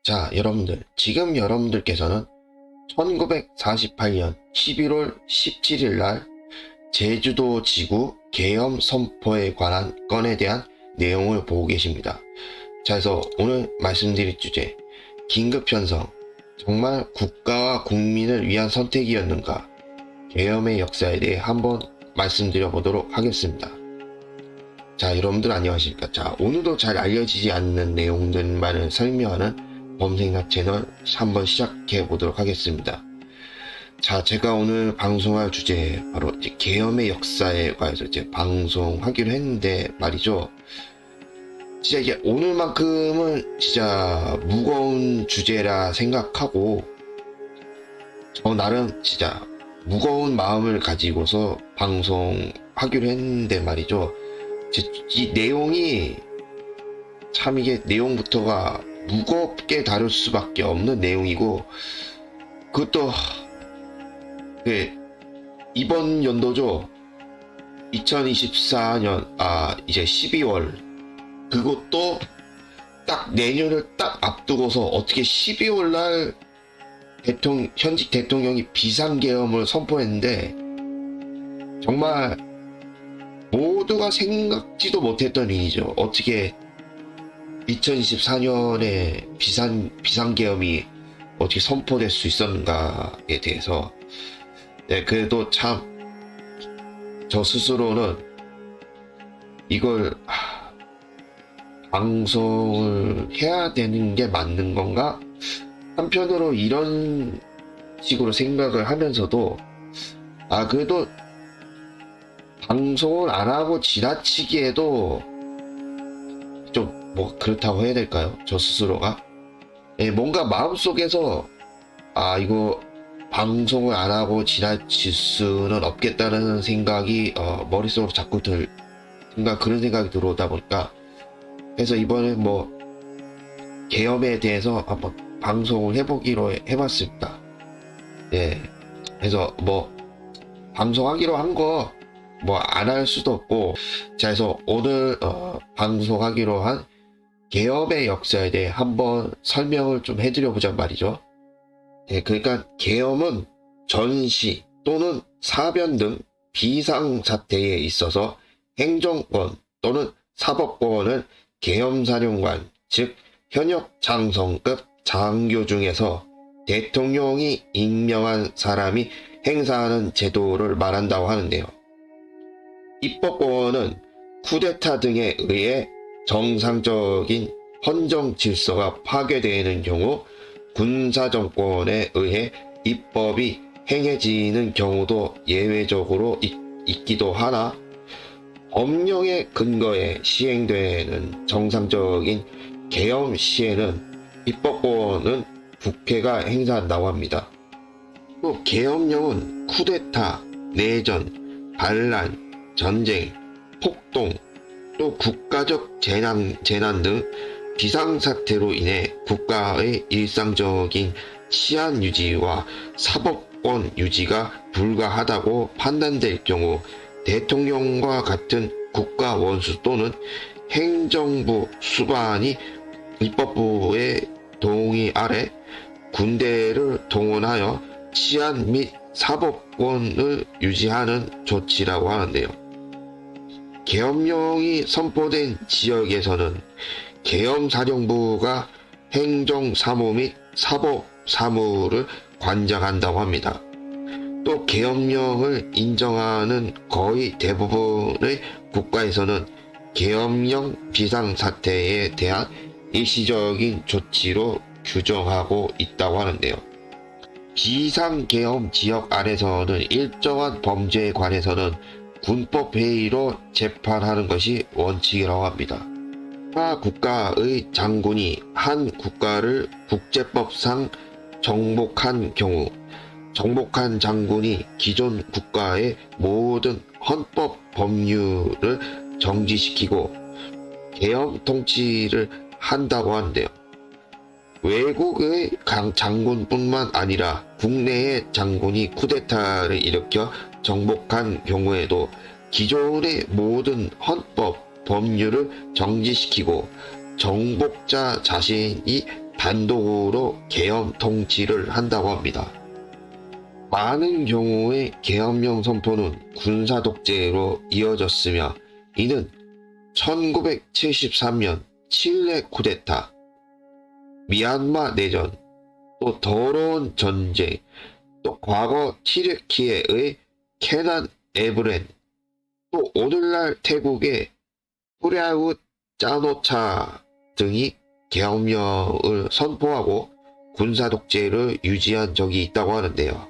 자, 여러분들, 지금 여러분들께서는 1948년 11월 17일 날 제주도 지구 계엄 선포에 관한 건에 대한 내용을 보고 계십니다. 자, 그래서 오늘 말씀드릴 주제, 긴급 편성, 정말 국가와 국민을 위한 선택이었는가? 계엄의 역사에 대해 한번 말씀드려 보도록 하겠습니다. 자, 여러분들 안녕하십니까? 자, 오늘도 잘 알려지지 않는 내용들만을 설명하는 범생각 채널 한번 시작해 보도록 하겠습니다. 자, 제가 오늘 방송할 주제 바로 이제 계엄의 역사에 관해서 이제 방송하기로 했는데 말이죠. 진짜 이게 오늘만큼은 진짜 무거운 주제라 생각하고 저 나름 진짜 무거운 마음을 가지고서 방송하기로 했는데 말이죠. 이 내용이 참 이게 내용부터가 무겁게 다룰 수밖에 없는 내용이고 그것도 이번 연도죠. 2024년 이제 12월 그것도 딱 내년을 딱 앞두고서 어떻게 12월 날 현직 대통령이 비상계엄을 선포했는데 정말 모두가 생각지도 못했던 일이죠. 어떻게 2024년에 비상계엄이 어떻게 선포될 수 있었는가에 대해서 그래도 참 저 스스로는 이걸 방송을 해야 되는 게 맞는 건가? 한편으로 이런 식으로 생각을 하면서도 그래도 방송을 안 하고 지나치기에도 좀 뭐 그렇다고 해야 될까요? 저 스스로가 뭔가 마음속에서 이거 방송을 안 하고 지나칠 수는 없겠다는 생각이 머릿속으로 자꾸 그런 생각이 들어오다 보니까 그래서 이번에 뭐 계엄에 대해서 한번 방송을 해보기로 해봤습니다. 그래서 뭐 방송하기로 한 거 뭐 안 할 수도 없고 자 그래서 오늘 방송하기로 한 계엄의 역사에 대해 한번 설명을 좀 해드려 보자 말이죠. 그러니까 계엄은 전시 또는 사변 등 비상사태에 있어서 행정권 또는 사법권을 계엄사령관 즉 현역 장성급 장교 중에서 대통령이 임명한 사람이 행사하는 제도를 말한다고 하는데요. 입법권은 쿠데타 등에 의해 정상적인 헌정 질서가 파괴되는 경우 군사정권에 의해 입법이 행해지는 경우도 예외적으로 있기도 하나 법령의 근거에 시행되는 정상적인 계엄 시에는 입법권은 국회가 행사한다고 합니다. 또 계엄령은 쿠데타, 내전, 반란, 전쟁, 폭동, 또 국가적 재난 등 비상사태로 인해 국가의 일상적인 치안 유지와 사법권 유지가 불가하다고 판단될 경우 대통령과 같은 국가 원수 또는 행정부 수반이 입법부의 동의 아래 군대를 동원하여 치안 및 사법권을 유지하는 조치라고 하는데요. 계엄령이 선포된 지역에서는 계엄사령부가 행정사무 및 사법사무를 관장한다고 합니다. 또 계엄령을 인정하는 거의 대부분의 국가에서는 계엄령 비상사태에 대한 일시적인 조치로 규정하고 있다고 하는데요. 비상계엄 지역 안에서는 일정한 범죄에 관해서는 군법회의로 재판하는 것이 원칙이라고 합니다. 타 국가의 장군이 한 국가를 국제법상 정복한 경우 정복한 장군이 기존 국가의 모든 헌법 법률을 정지시키고 계엄 통치를 한다고 하는데요. 외국의 장군뿐만 아니라 국내의 장군이 쿠데타를 일으켜 정복한 경우에도 기존의 모든 헌법 법률을 정지시키고 정복자 자신이 단독으로 계엄 통치를 한다고 합니다. 많은 경우의 계엄령 선포는 군사 독재로 이어졌으며 이는 1973년 칠레 쿠데타, 미얀마 내전, 또 더러운 전쟁, 또 과거 티르키예의 케난 에브렌, 또 오늘날 태국의 프랴웃 짜노차 등이 계엄령을 선포하고 군사 독재를 유지한 적이 있다고 하는데요.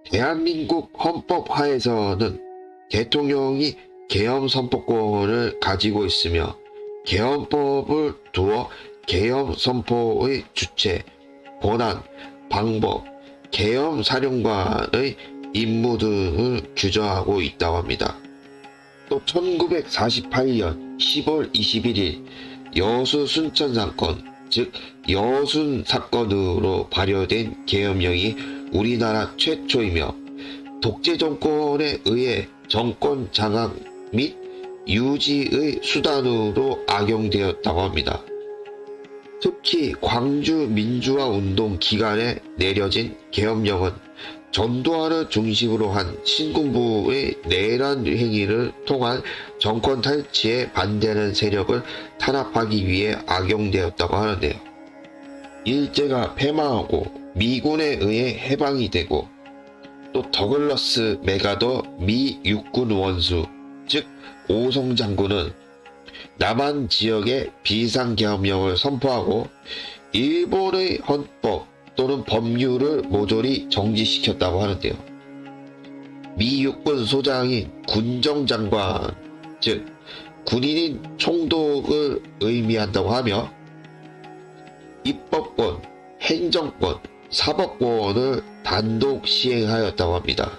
대한민국 헌법 하에서는 대통령이 계엄 선포권을 가지고 있으며 계엄법을 두어 계엄 선포의 주체, 권한, 방법, 계엄 사령관의 임무 등을 규정하고 있다고 합니다. 또 1948년 10월 21일 여수 순천 사건, 즉 여순 사건으로 발효된 계엄령이 우리나라 최초이며 독재 정권에 의해 정권 장악 및 유지의 수단으로 악용되었다고 합니다. 특히 광주 민주화 운동 기간에 내려진 계엄령은 전두환을 중심으로 한 신군부의 내란 행위를 통한 정권 탈취에 반대하는 세력을 탄압하기 위해 악용되었다고 하는데요. 일제가 패망하고 미군에 의해 해방이 되고 또 더글러스 메가더 미 육군 원수, 즉 오송 장군은 남한 지역에 비상계엄령을 선포하고 일본의 헌법 또는 법률을 모조리 정지시켰다고 하는데요. 미 육군 소장인 군정장관, 즉 군인인 총독을 의미한다고 하며 입법권, 행정권, 사법권을 단독 시행하였다고 합니다.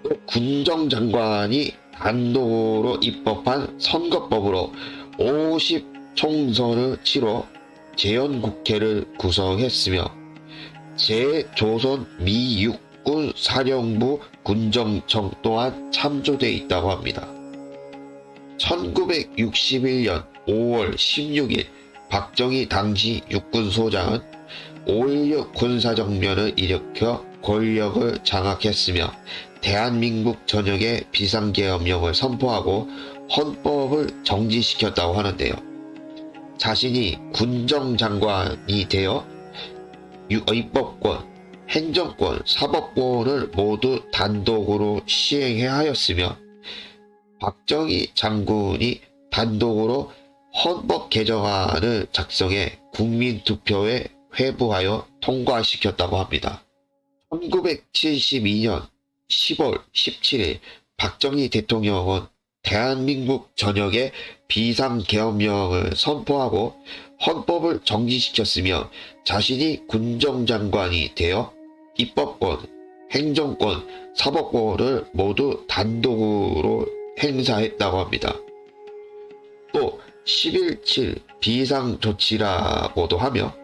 또 군정장관이 단독으로 입법한 선거법으로 50총선을 치러 재헌국회를 구성했으며 제조선 미육군 사령부 군정청 또한 참조되어 있다고 합니다. 1961년 5월 16일 박정희 당시 육군소장은 5.16 군사정변을 일으켜 권력을 장악했으며 대한민국 전역에 비상계엄령을 선포하고 헌법을 정지시켰다고 하는데요. 자신이 군정장관이 되어 입법권, 행정권, 사법권을 모두 단독으로 시행해 하였으며 박정희 장군이 단독으로 헌법 개정안을 작성해 국민투표에 회부하여 통과시켰다고 합니다. 1972년 10월 17일 박정희 대통령은 대한민국 전역에 비상계엄령을 선포하고 헌법을 정지시켰으며 자신이 군정장관이 되어 입법권, 행정권, 사법권을 모두 단독으로 행사했다고 합니다. 또 11.7 비상조치라고도 하며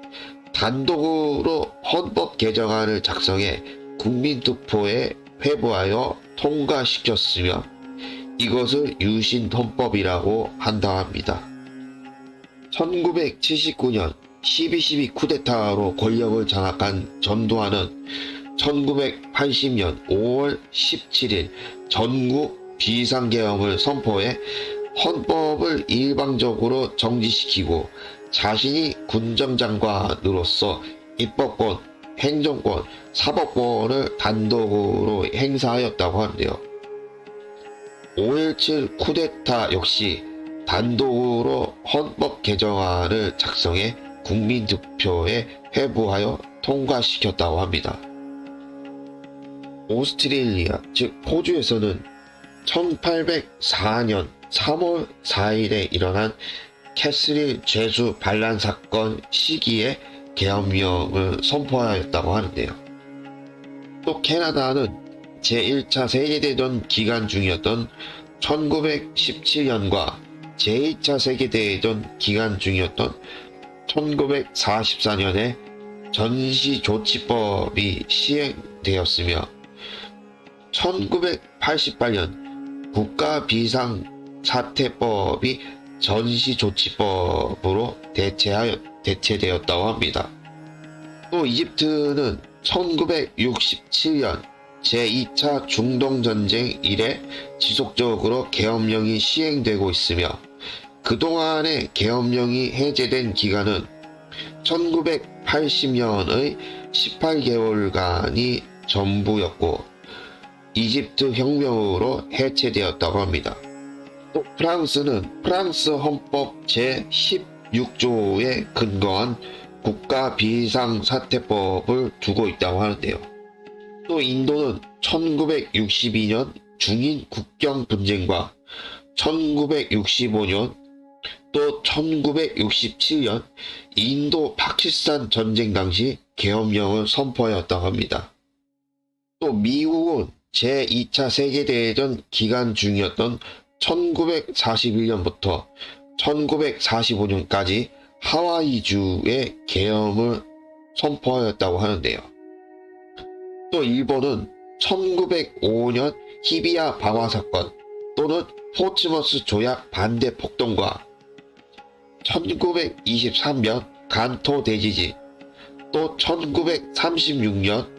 단독으로 헌법 개정안을 작성해 국민투표에 회부하여 통과시켰으며 이것을 유신헌법이라고 한다 합니다. 1979년 12.12 쿠데타로 권력을 장악한 전두환은 1980년 5월 17일 전국 비상계엄을 선포해 헌법을 일방적으로 정지시키고 자신이 군정장관으로서 입법권, 행정권, 사법권을 단독으로 행사하였다고 하는데요. 5.17 쿠데타 역시 단독으로 헌법 개정안을 작성해 국민투표에 회부하여 통과시켰다고 합니다. 오스트레일리아, 즉 호주에서는 1804년 3월 4일에 일어난 캐스릴 죄수 반란 사건 시기에 계엄령을 선포하였다고 하는데요. 또 캐나다는 제1차 세계대전 기간 중이었던 1917년과 제2차 세계대전 기간 중이었던 1944년에 전시조치법이 시행되었으며 1988년 국가비상사태법이 전시조치법으로 대체하였다고 대체되었다고 합니다. 또 이집트는 1967년 제2차 중동전쟁 이래 지속적으로 계엄령이 시행되고 있으며 그동안의 계엄령이 해제된 기간은 1980년의 18개월간이 전부였고 이집트 혁명으로 해체되었다고 합니다. 또 프랑스는 프랑스 헌법 제16조에 근거한 국가 비상사태법을 두고 있다고 하는데요. 또 인도는 1962년 중인 국경 분쟁과 1965년 또 1967년 인도 파키스탄 전쟁 당시 계엄령을 선포하였다고 합니다. 또 미국은 제2차 세계대전 기간 중이었던 1941년부터 1945년까지 하와이주의 계엄을 선포하였다고 하는데요. 또 일본은 1905년 히비야 방화 사건 또는 포츠머스 조약 반대 폭동과 1923년 간토 대지진 또 1936년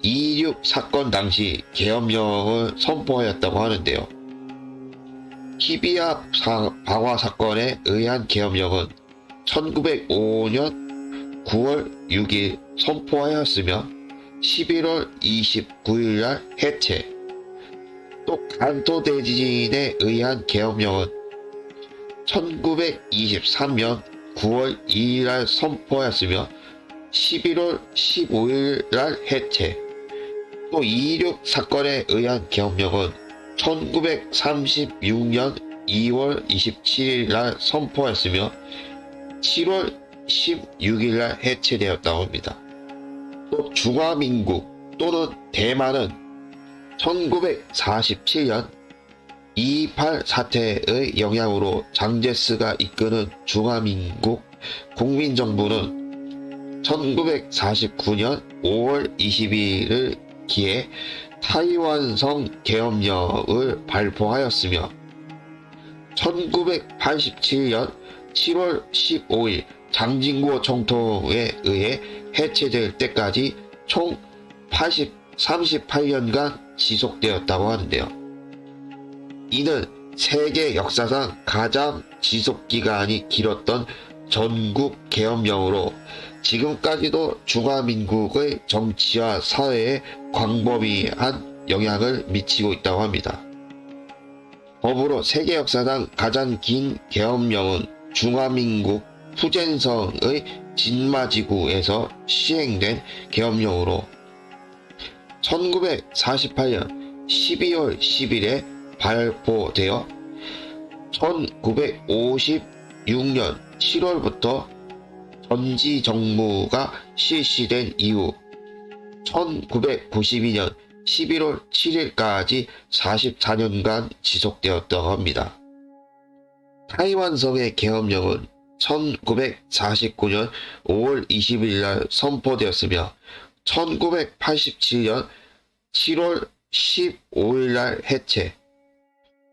2.26 사건 당시 계엄령을 선포하였다고 하는데요. 히비야 방화 사건에 의한 계엄령은 1905년 9월 6일 선포하였으며 11월 29일 날 해체. 또 간토 대지진에 의한 계엄령은 1923년 9월 2일 날 선포하였으며 11월 15일 날 해체. 또 2.26 사건에 의한 계엄령은 1936년 2월 27일 날 선포하였으며 7월 16일 날 해체되었다고 합니다. 또 중화민국 또는 대만은 1947년 2.28 사태의 영향으로 장제스가 이끄는 중화민국 국민정부는 1949년 5월 20일을 기해 타이완성 계엄령을 발표하였으며 1987년 7월 15일 장진고 총통에 의해 해체될 때까지 총 38년간 지속되었다고 하는데요. 이는 세계 역사상 가장 지속기간이 길었던 전국 계엄령으로 지금까지도 중화민국의 정치와 사회에 광범위한 영향을 미치고 있다고 합니다. 더불어 세계 역사상 가장 긴 계엄령은 중화민국 푸젠성의 진마지구에서 시행된 계엄령으로 1948년 12월 10일에 발표되어 1956년 7월부터 전지정무가 실시된 이후 1992년 11월 7일까지 44년간 지속되었다고 합니다. 타이완성의 계엄령은 1949년 5월 20일 날 선포되었으며 1987년 7월 15일 날 해체.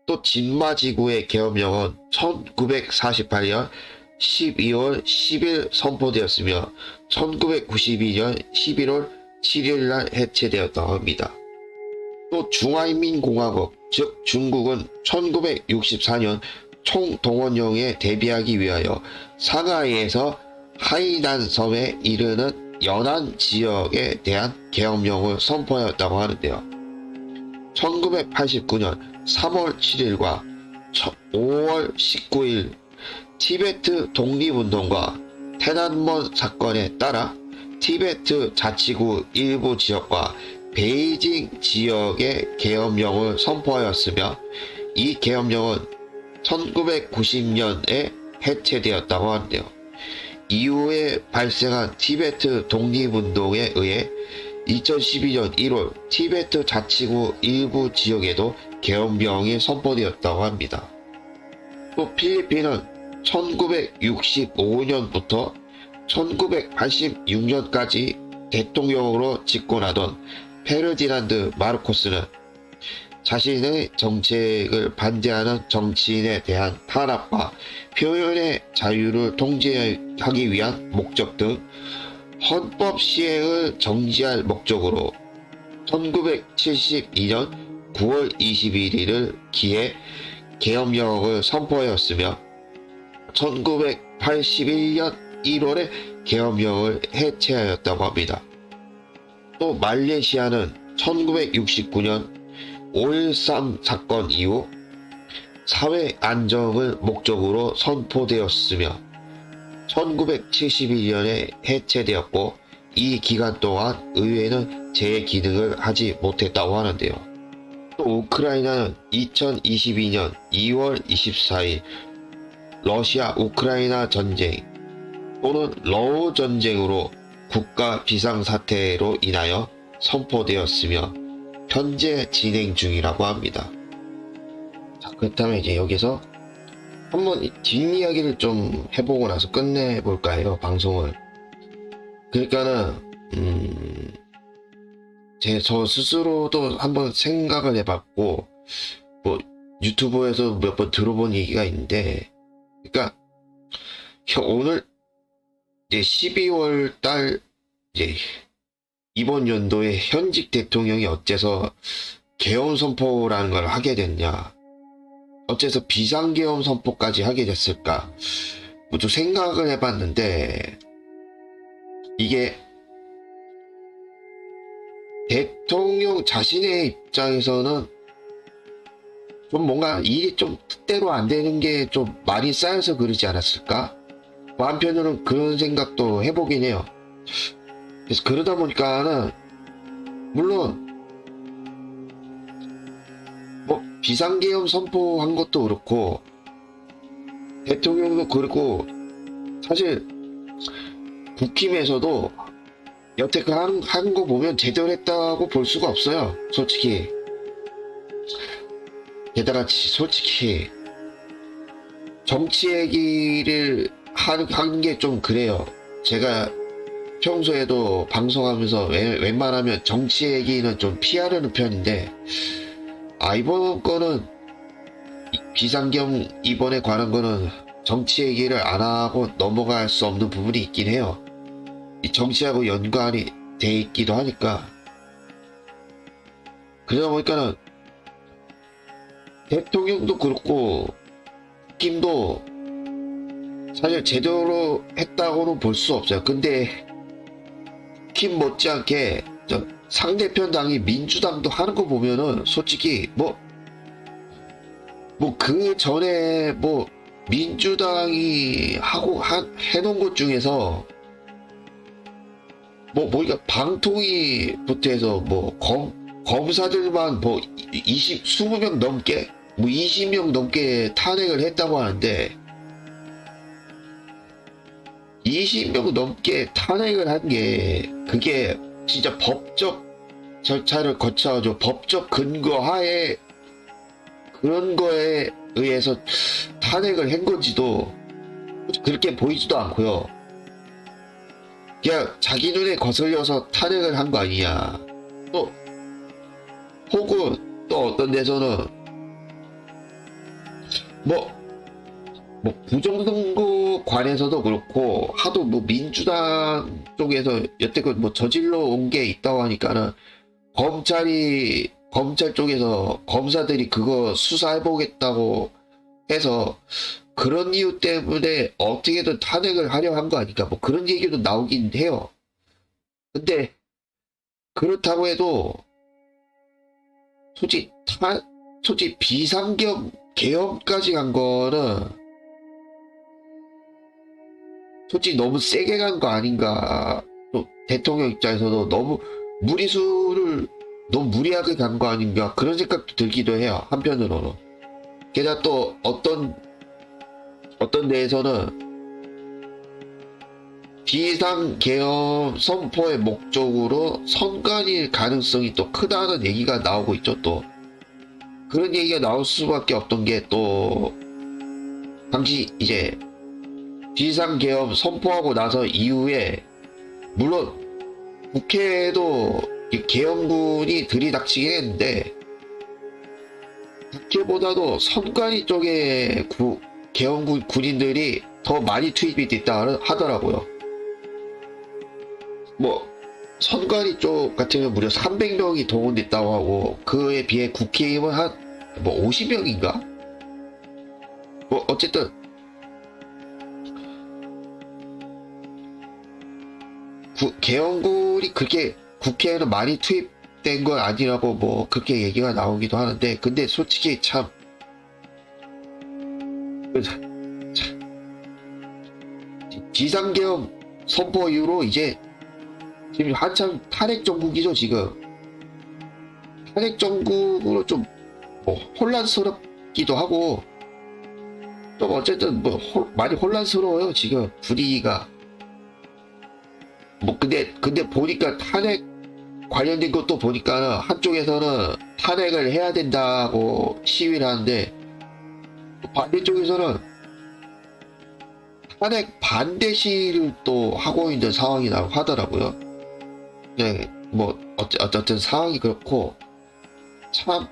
또 진마지구의 계엄령은 1948년 12월 10일 선포되었으며 1992년 11월 7일 날 해체되었다고 합니다. 또 중화인민공화국 즉 중국은 1964년 총동원령에 대비하기 위하여 상하이에서 하이난 섬에 이르는 연안 지역에 대한 계엄령을 선포하였다고 하는데요. 1989년 3월 7일과 5월 19일 티베트 독립운동과 테난먼 사건에 따라 티베트 자치구 일부 지역과 베이징 지역의 계엄령을 선포하였으며 이 계엄령은 1990년에 해체되었다고 하는데요. 이후에 발생한 티베트 독립운동에 의해 2012년 1월 티베트 자치구 일부 지역에도 계엄령이 선포되었다고 합니다. 또 필리핀은 1965년부터 1986년까지 대통령으로 집권하던 페르디난드 마르코스는 자신의 정책을 반대하는 정치인에 대한 탄압과 표현의 자유를 통제하기 위한 목적 등 헌법 시행을 정지할 목적으로 1972년 9월 21일을 기해 계엄령을 선포하였으며 1981년 1월에 계엄령을 해체하였다고 합니다. 또 말레이시아는 1969년 5.13 사건 이후 사회 안정을 목적으로 선포되었으며 1971년에 해체되었고 이 기간 동안 의회는 제 기능을 하지 못했다고 하는데요. 또 우크라이나는 2022년 2월 24일 러시아 우크라이나 전쟁 또는 러우 전쟁으로 국가 비상사태로 인하여 선포되었으며 현재 진행 중이라고 합니다. 자, 그렇다면 이제 여기서 한번 뒷이야기를 좀 해보고 나서 끝내볼까 해요, 방송을. 그러니까는 저 스스로도 한번 생각을 해봤고 뭐 유튜브에서 몇 번 들어본 얘기가 있는데, 그러니까 오늘 이제 12월 달 이제 이번 연도에 현직 대통령이 어째서 계엄 선포라는 걸 하게 됐냐, 어째서 비상계엄 선포까지 하게 됐을까, 뭐 좀 생각을 해봤는데, 이게 대통령 자신의 입장에서는 좀 뭔가 일이 좀 뜻대로 안 되는 게 좀 많이 쌓여서 그러지 않았을까? 뭐 한편으로는 그런 생각도 해보긴 해요. 그래서 그러다 보니까는 물론 뭐 비상계엄 선포한 것도 그렇고 대통령도 그렇고 사실 국힘에서도 여태껏 한 거 보면 제대로 했다고 볼 수가 없어요, 솔직히. 게다가 솔직히 정치 얘기를 하는 게 좀 그래요. 제가 평소에도 방송하면서 웬만하면 정치 얘기는 좀 피하려는 편인데, 이번 거는 비상경 이번에 관한 거는 정치 얘기를 안 하고 넘어갈 수 없는 부분이 있긴 해요. 이 정치하고 연관이 돼 있기도 하니까. 그러다 보니까는 대통령도 그렇고 김도 사실 제대로 했다고는 볼 수 없어요. 근데 김 못지않게 상대편 당이 민주당도 하는 거 보면은 솔직히 뭐 그 전에 뭐 민주당이 해놓은 것 중에서 그러니까 방통위부터 해서 뭐 검사들만 뭐 20명 넘게 20명 넘게 탄핵을 했다고 하는데, 20명 넘게 탄핵을 한 게 그게 진짜 법적 절차를 거쳐가지고 법적 근거 하에 그런 거에 의해서 탄핵을 한 건지도 그렇게 보이지도 않고요. 그냥 자기 눈에 거슬려서 탄핵을 한 거 아니냐. 또 혹은 또 어떤 데서는 부정선거 관해서도 그렇고 하도 민주당 쪽에서 여태껏 저질러 온 게 있다고 하니까는 검찰 쪽에서 검사들이 그거 수사해보겠다고 해서 그런 이유 때문에 어떻게든 탄핵을 하려 한 거 아닐까, 그런 얘기도 나오긴 해요. 근데 그렇다고 해도 솔직히 비상계엄까지 간 거는 솔직히 너무 세게 간 거 아닌가. 또 대통령 입장에서도 너무 무리하게 간 거 아닌가, 그런 생각도 들기도 해요, 한편으로는. 게다가 또 어떤 데에서는 비상계엄 선포의 목적으로 선관위일 가능성이 또 크다는 얘기가 나오고 있죠. 또 그런 얘기가 나올 수밖에 없던 게, 또 당시 이제 비상계엄 선포하고 나서 이후에 물론 국회에도 계엄군이 들이닥치긴 했는데 국회보다도 선관위 쪽에 계엄군 군인들이 더 많이 투입이 됐다 하더라고요. 뭐 선관위 쪽 같은 경우 무려 300명이 동원됐다고 하고, 그에 비해 국회의원 한 뭐 50명인가? 뭐 어쨌든 계엄군이 그렇게 국회에는 많이 투입된 건 아니라고 뭐 그렇게 얘기가 나오기도 하는데, 근데 솔직히 참 비상계엄 선포 이후로 이제 지금 한참 탄핵 정국이죠. 지금 탄핵 정국으로 좀 뭐 혼란스럽기도 하고, 좀 어쨌든 뭐 많이 혼란스러워요 지금 분위기가. 뭐 근데 보니까 탄핵 관련된 것도 보니까 한쪽에서는 탄핵을 해야 된다고 시위를 하는데, 반대쪽에서는 탄핵 반대 시위를 또 하고 있는 상황이라고 하더라고요. 네, 뭐 어쨌든 상황이 그렇고, 참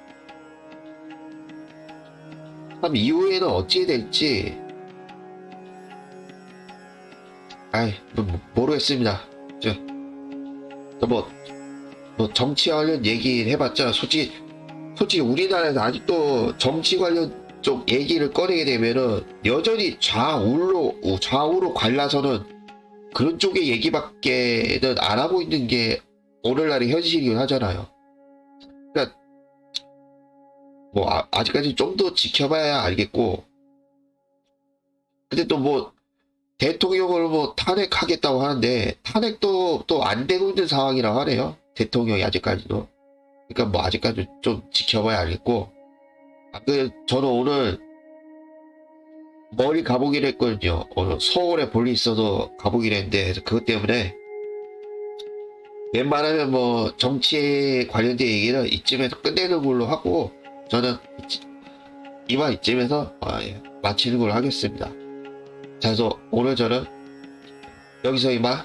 이후에는 어찌 될지 모르겠습니다. 뭐 정치 관련 얘기를 해봤자 솔직히 우리나라에서 아직도 정치 관련 쪽 얘기를 꺼내게 되면은 여전히 좌우로 갈라서는 그런 쪽의 얘기밖에는 안 하고 있는 게 오늘날의 현실이긴 하잖아요. 그러니까 뭐 아직까지 좀 더 지켜봐야 알겠고, 근데 또 뭐 대통령을 뭐 탄핵하겠다고 하는데 탄핵도 또 안 되고 있는 상황이라고 하네요. 대통령이 아직까지도. 그러니까 뭐 아직까지 좀 지켜봐야 알겠고, 저는 오늘 머리 가보기로 했거든요. 오늘 서울에 볼일 있어서 가보기로 했는데, 그것 때문에 웬만하면 뭐 정치에 관련된 얘기는 이쯤에서 끝내는 걸로 하고, 저는 이만 이쯤에서 마치는 걸로 하겠습니다. 자, 그래서 오늘 저는 여기서 이만